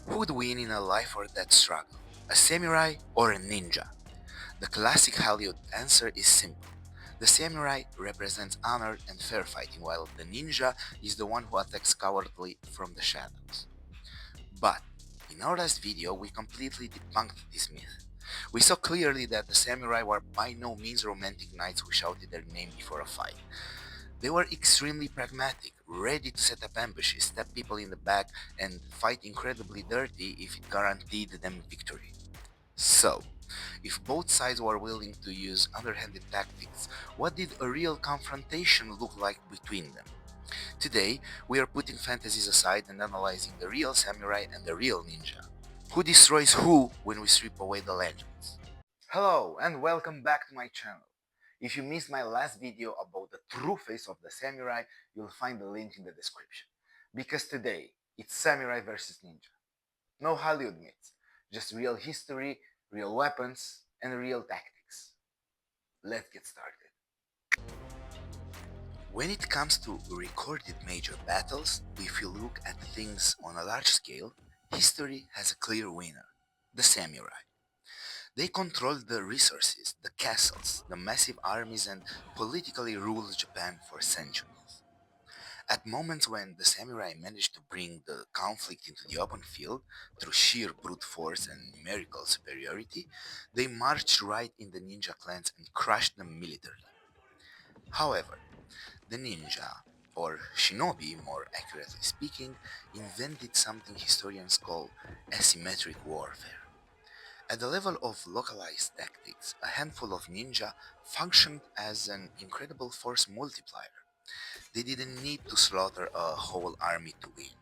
Who would win in a life or death struggle? A samurai or a ninja? The classic Hollywood answer is simple. The samurai represents honor and fair fighting, while the ninja is the one who attacks cowardly from the shadows. But in our last video, we completely debunked this myth. We saw clearly that the samurai were by no means romantic knights who shouted their name before a fight. They were extremely pragmatic, ready to set up ambushes, stab people in the back, and fight incredibly dirty if it guaranteed them victory. So, if both sides were willing to use underhanded tactics, what did a real confrontation look like between them? Today, we are putting fantasies aside and analyzing the real samurai and the real ninja. Who destroys who when we strip away the legends? Hello and welcome back to my channel. If you missed my last video about the true face of the samurai, you'll find the link in the description. Because today, it's samurai versus ninja. No Hollywood myths, just real history, real weapons, and real tactics. Let's get started. When it comes to recorded major battles, if you look at things on a large scale, history has a clear winner: the samurai. They controlled the resources, the castles, the massive armies, and politically ruled Japan for centuries. At moments when the samurai managed to bring the conflict into the open field through sheer brute force and numerical superiority, they marched right in the ninja clans and crushed them militarily. However, the ninja, or shinobi more accurately speaking, invented something historians call asymmetric warfare. At the level of localized tactics, a handful of ninja functioned as an incredible force multiplier. They didn't need to slaughter a whole army to win.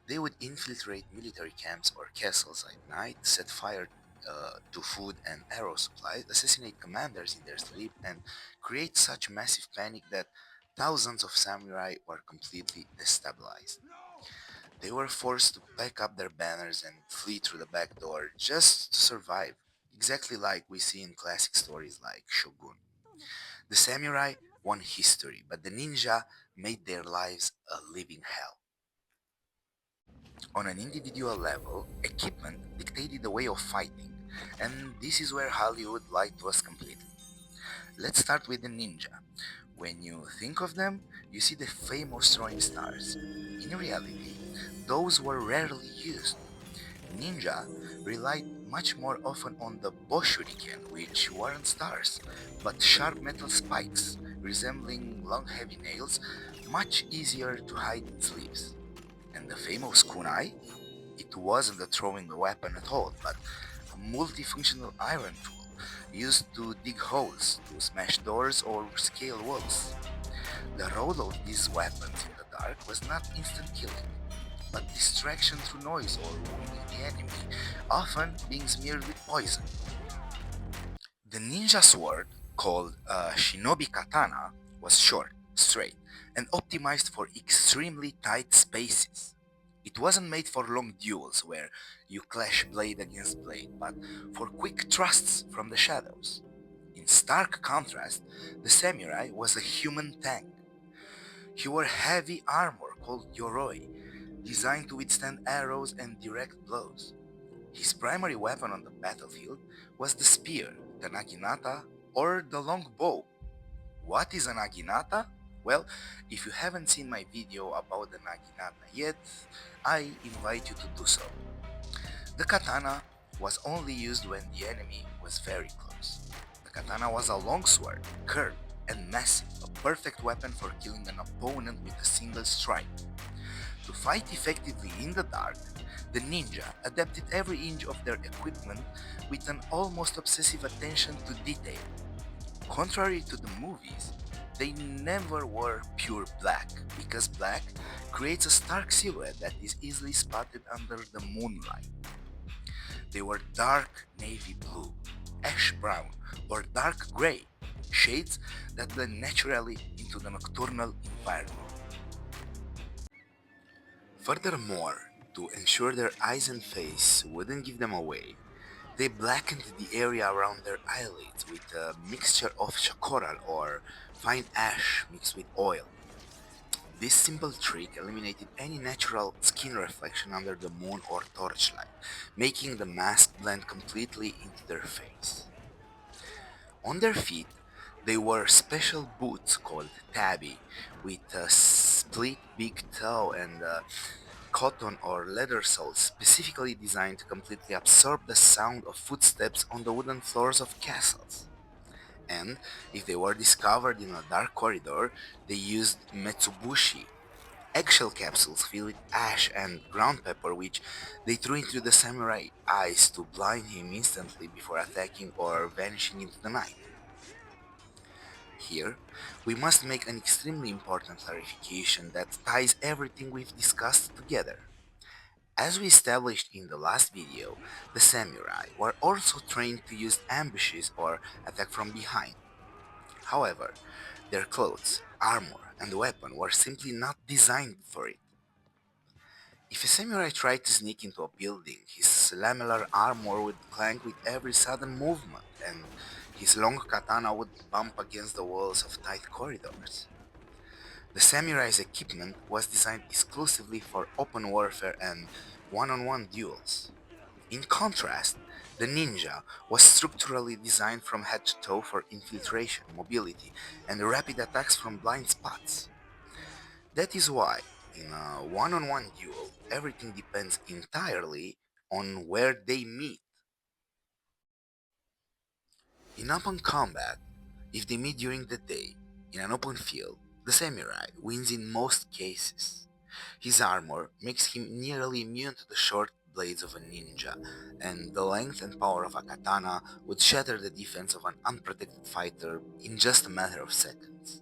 They would infiltrate military camps or castles at night, set fire to food and arrow supplies, assassinate commanders in their sleep, and create such massive panic that thousands of samurai were completely destabilized. They were forced to pack up their banners and flee through the back door just to survive, exactly like we see in classic stories like Shogun. The samurai won history, but the ninja made their lives a living hell. On an individual level, equipment dictated the way of fighting, and this is where Hollywood lied to us completely. Let's start with the ninja. When you think of them, you see the famous throwing stars. In reality, those were rarely used. Ninja relied much more often on the bow shuriken, which weren't stars, but sharp metal spikes, resembling long heavy nails, much easier to hide in sleeves. And the famous kunai? It wasn't a throwing weapon at all, but a multifunctional iron tool used to dig holes, to smash doors or scale walls. The role of these weapons in the dark was not instant killing, but distraction through noise or wounding the enemy, often being smeared with poison. The ninja sword, called a shinobi katana, was short, straight, and optimized for extremely tight spaces. It wasn't made for long duels where you clash blade against blade, but for quick thrusts from the shadows. In stark contrast, the samurai was a human tank. He wore heavy armor called yoroi, designed to withstand arrows and direct blows. His primary weapon on the battlefield was the spear, the naginata, or the long bow. What is a naginata? Well, if you haven't seen my video about the naginata yet, I invite you to do so. The katana was only used when the enemy was very close. The katana was a long sword, curved and massive, a perfect weapon for killing an opponent with a single strike. To fight effectively in the dark, the ninja adapted every inch of their equipment with an almost obsessive attention to detail. Contrary to the movies, they never wore pure black, because black creates a stark silhouette that is easily spotted under the moonlight. They were dark navy blue, ash brown, or dark gray, shades that blend naturally into the nocturnal environment. Furthermore, to ensure their eyes and face wouldn't give them away, they blackened the area around their eyelids with a mixture of chacoral or fine ash mixed with oil. This simple trick eliminated any natural skin reflection under the moon or torchlight, making the mask blend completely into their face. On their feet, they wore special boots called tabi, with a split big toe and cotton or leather soles specifically designed to completely absorb the sound of footsteps on the wooden floors of castles. And if they were discovered in a dark corridor, they used metsubushi, eggshell capsules filled with ash and ground pepper, which they threw into the samurai eyes to blind him instantly before attacking or vanishing into the night. Here, we must make an extremely important clarification that ties everything we've discussed together. As we established in the last video, the samurai were also trained to use ambushes or attack from behind. However, their clothes, armor, and weapon were simply not designed for it. If a samurai tried to sneak into a building, his lamellar armor would clank with every sudden movement, and his long katana would bump against the walls of tight corridors. The samurai's equipment was designed exclusively for open warfare and one-on-one duels. In contrast, the ninja was structurally designed from head to toe for infiltration, mobility, and rapid attacks from blind spots. That is why, in a one-on-one duel, everything depends entirely on where they meet. In open combat, if they meet during the day, in an open field, the samurai wins in most cases. His armor makes him nearly immune to the short blades of a ninja, and the length and power of a katana would shatter the defense of an unprotected fighter in just a matter of seconds.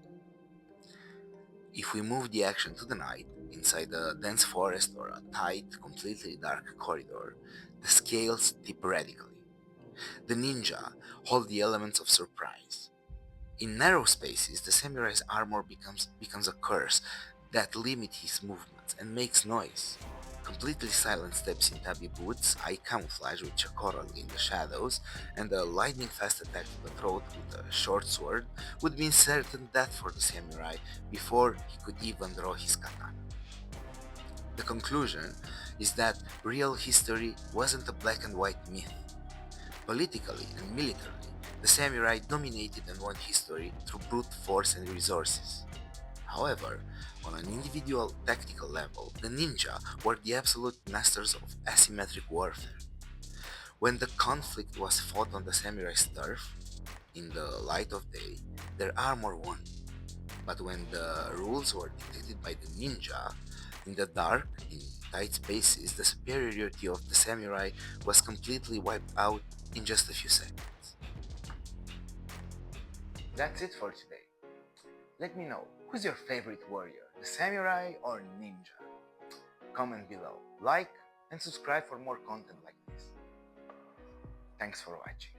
If we move the action to the night, inside a dense forest or a tight, completely dark corridor, the scales tip radically. The ninja hold the elements of surprise. In narrow spaces, the samurai's armor becomes a curse that limits his movements and makes noise. Completely silent steps in tabi boots, eye camouflage with chakora in the shadows, and a lightning fast attack to the throat with a short sword would mean certain death for the samurai before he could even draw his katana. The conclusion is that real history wasn't a black and white myth. Politically and militarily, the samurai dominated and won history through brute force and resources. However, on an individual tactical level, the ninja were the absolute masters of asymmetric warfare. When the conflict was fought on the samurai's turf, in the light of day, their armor won. But when the rules were dictated by the ninja, in the dark, in tight spaces, the superiority of the samurai was completely wiped out in just a few seconds. That's it for today. Let me know, who's your favorite warrior, the samurai or ninja? Comment below, like, and subscribe for more content like this. Thanks for watching.